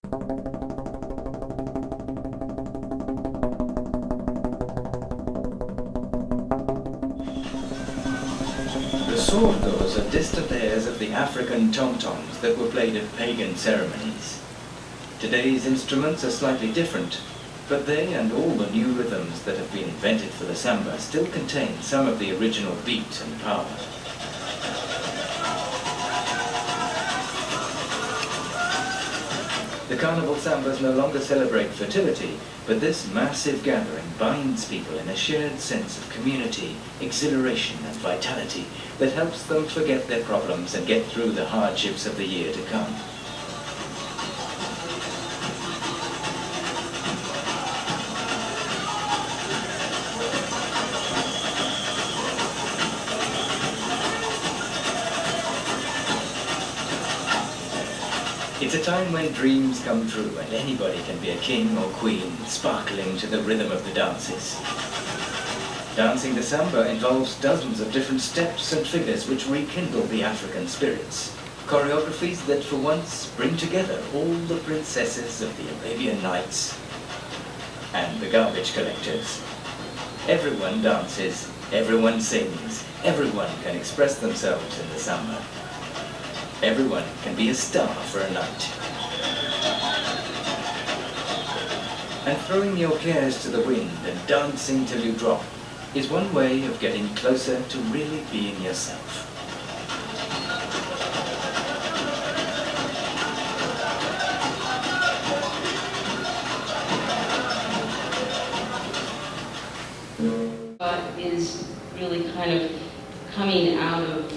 The sordos are distant airs of the African tom-toms that were played at pagan ceremonies. Today's instruments are slightly different, but they and all the new rhythms that have been invented for the samba still contain some of the original beat and power. The carnival sambas no longer celebrate fertility, but this massive gathering binds people in a shared sense of community, exhilaration and vitality that helps them forget their problems and get through the hardships of the year to come. It's a time when dreams come true and anybody can be a king or queen, sparkling to the rhythm of the dances. Dancing the samba involves dozens of different steps and figures which rekindle the African spirits. Choreographies that for once bring together all the princesses of the Arabian Nights and the garbage collectors. Everyone dances, everyone sings, everyone can express themselves in the samba. Everyone can be a star for a night. And throwing your cares to the wind and dancing till you drop is one way of getting closer to really being yourself. Is really kind of coming out of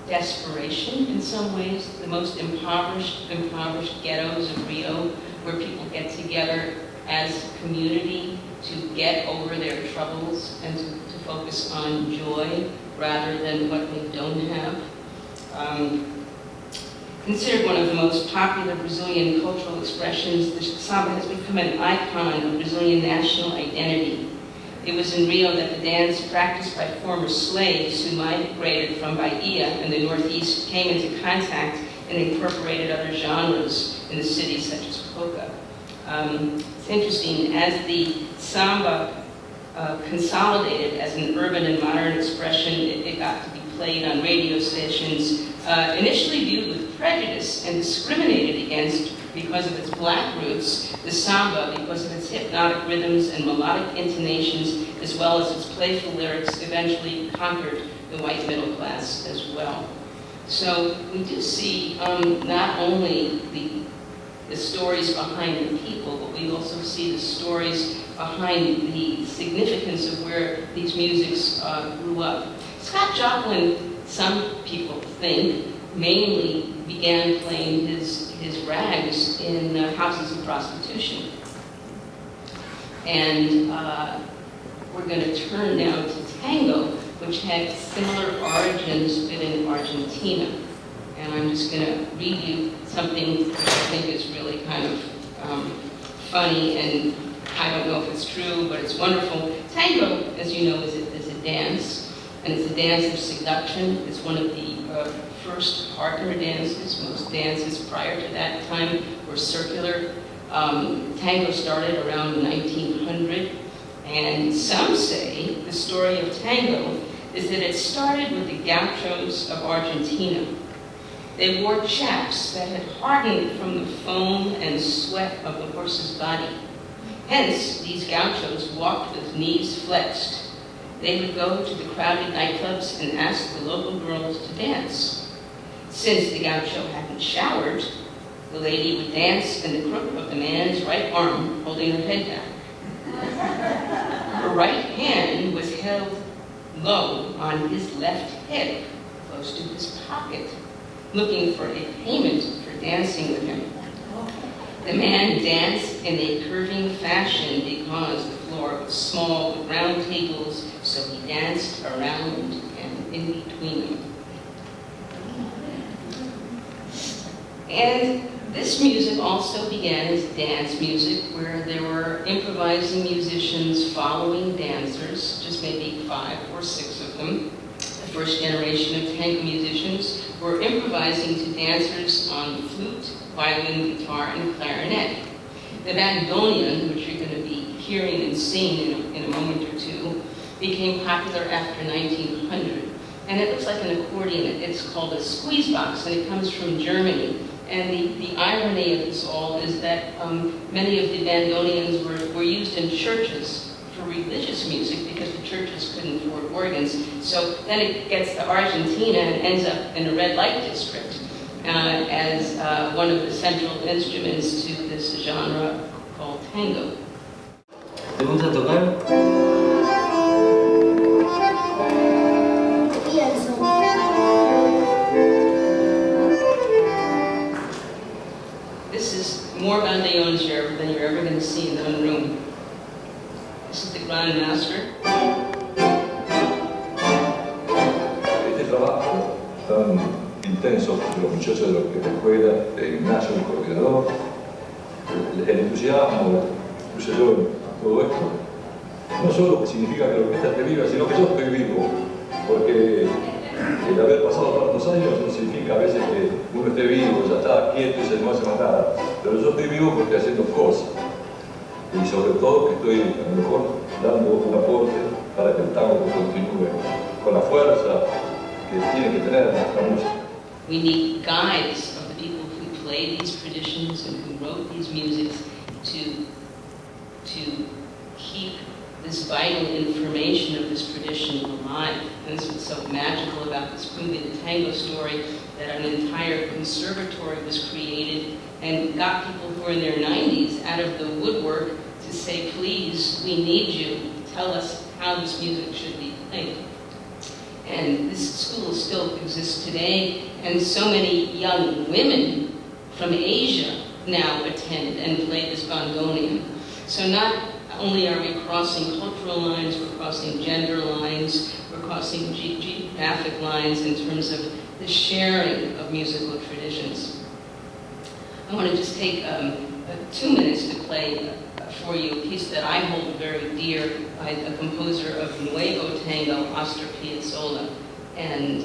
desperation in some ways. The most impoverished ghettos of Rio, where people get together as a community to get over their troubles and to focus on joy rather than what they don't have. Considered one of the most popular Brazilian cultural expressions, the samba has become an icon of Brazilian national identity. It was in Rio that the dance practiced by former slaves who migrated from Bahia and the Northeast came into contact and incorporated other genres in the cities such as polka. It's interesting, as the samba consolidated as an urban and modern expression, it got to be played on radio stations, initially viewed with prejudice and discriminated against because of its black roots, the samba, because of its hypnotic rhythms and melodic intonations, as well as its playful lyrics, eventually conquered the white middle class as well. So we do see not only the stories behind the people, but we also see the stories behind the significance of where these musics grew up. Scott Joplin, some people think, mainly began playing his rags in houses of prostitution. And we're going to turn now to tango, which had similar origins but in Argentina. And I'm just going to read you something that I think is really kind of funny, and I don't know if it's true, but it's wonderful. Tango, as you know, is a dance, and it's a dance of seduction. It's one of the first partner dances. Most dances prior to that time were circular. Tango started around 1900, and some say the story of tango is that it started with the gauchos of Argentina. They wore chaps that had hardened from the foam and sweat of the horse's body. Hence, these gauchos walked with knees flexed. They would go to the crowded nightclubs and ask the local girls to dance. Since the gaucho hadn't showered, the lady would dance in the crook of the man's right arm, holding her head down. Her right hand was held low on his left hip, close to his pocket, looking for a payment for dancing with him. The man danced in a curving fashion because the floor was small with round tables, so he danced around and in between them. And this music also began as dance music, where there were improvising musicians following dancers, just maybe 5 or 6 of them. The first generation of tango musicians were improvising to dancers on the flute, violin, guitar, and clarinet. The bandoneon, which you're going to be hearing and seeing in a moment or two, became popular after 1900. And it looks like an accordion. It's called a squeeze box, and it comes from Germany. And the irony of this all is that many of the bandoneons were used in churches for religious music because the churches couldn't afford organs. So then it gets to Argentina and ends up in a red light district as one of the central instruments to this genre called tango. ¿Te gusta tocar? This is more bandoneons than you're ever going to see in one room. This is the Grand Master. Este trabajo tan intenso de los muchachos de la escuela, de gimnasio, el coordinador, el entusiasmo, incluso yo en todo esto, no solo significa que la orquesta esté viva, sino que yo estoy vivo, porque el haber pasado tantos años no significa a veces que uno esté vivo, ya está quieto y se no hace más nada, pero yo estoy vivo porque haciendo cosas, y sobre todo que estoy a lo mejor dando un aporte para que el tango continúe con la fuerza que tiene que tener nuestra música. We need guides of the people who play these traditions and who wrote these musics to keep this vital information of this tradition alive. And this was so magical about this movie, the tango story, that an entire conservatory was created and got people who were in their 90s out of the woodwork to say, please, we need you, tell us how this music should be played. And this school still exists today, and so many young women from Asia now attend and play this bandoneon. So not only are we crossing cultural lines, we're crossing gender lines, we're crossing geographic lines in terms of the sharing of musical traditions. I want to just take 2 minutes to play for you a piece that I hold very dear by a composer of Nuevo Tango, Astor Piazzolla. And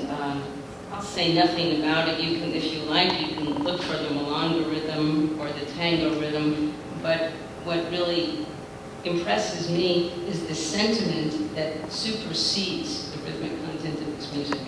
I'll say nothing about it. You can, if you like, you can look for the milonga rhythm or the tango rhythm. But what really impresses me is the sentiment that supersedes the rhythmic content of this music.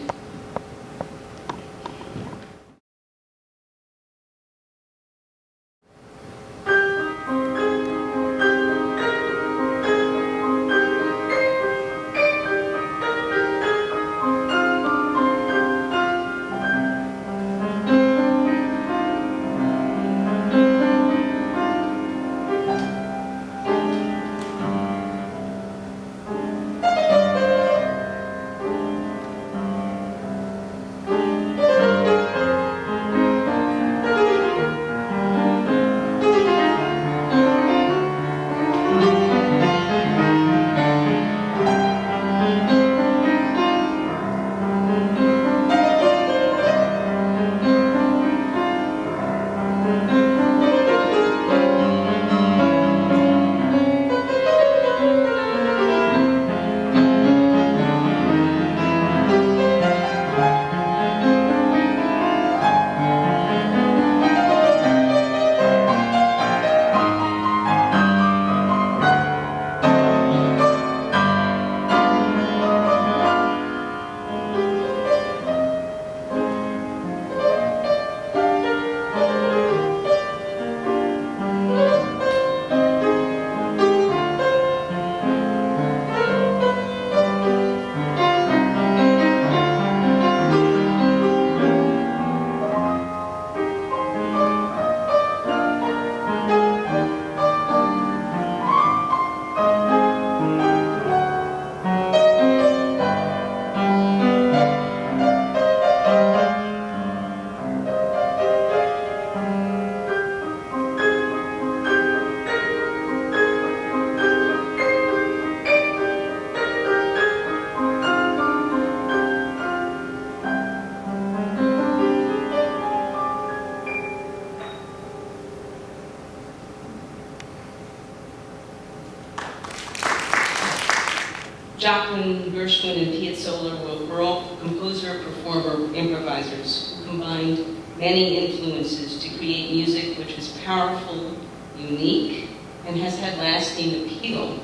Joplin, Gershwin, and Piazzolla were all composer, performer, improvisers who combined many influences to create music which is powerful, unique, and has had lasting appeal.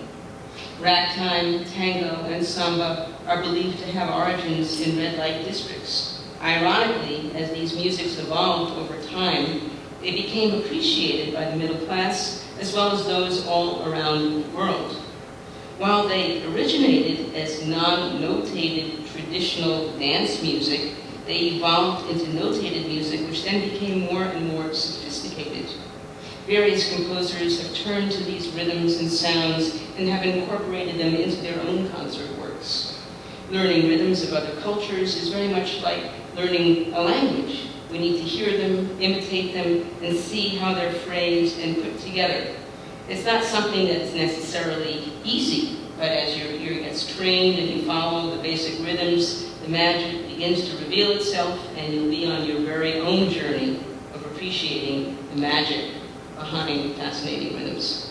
Ragtime, tango, and samba are believed to have origins in red light districts. Ironically, as these musics evolved over time, they became appreciated by the middle class as well as those all around the world. While they originated as non-notated traditional dance music, they evolved into notated music, which then became more and more sophisticated. Various composers have turned to these rhythms and sounds and have incorporated them into their own concert works. Learning rhythms of other cultures is very much like learning a language. We need to hear them, imitate them, and see how they're phrased and put together. It's not something that's necessarily easy, but as your ear gets trained and you follow the basic rhythms, the magic begins to reveal itself, and you'll be on your very own journey of appreciating the magic behind fascinating rhythms.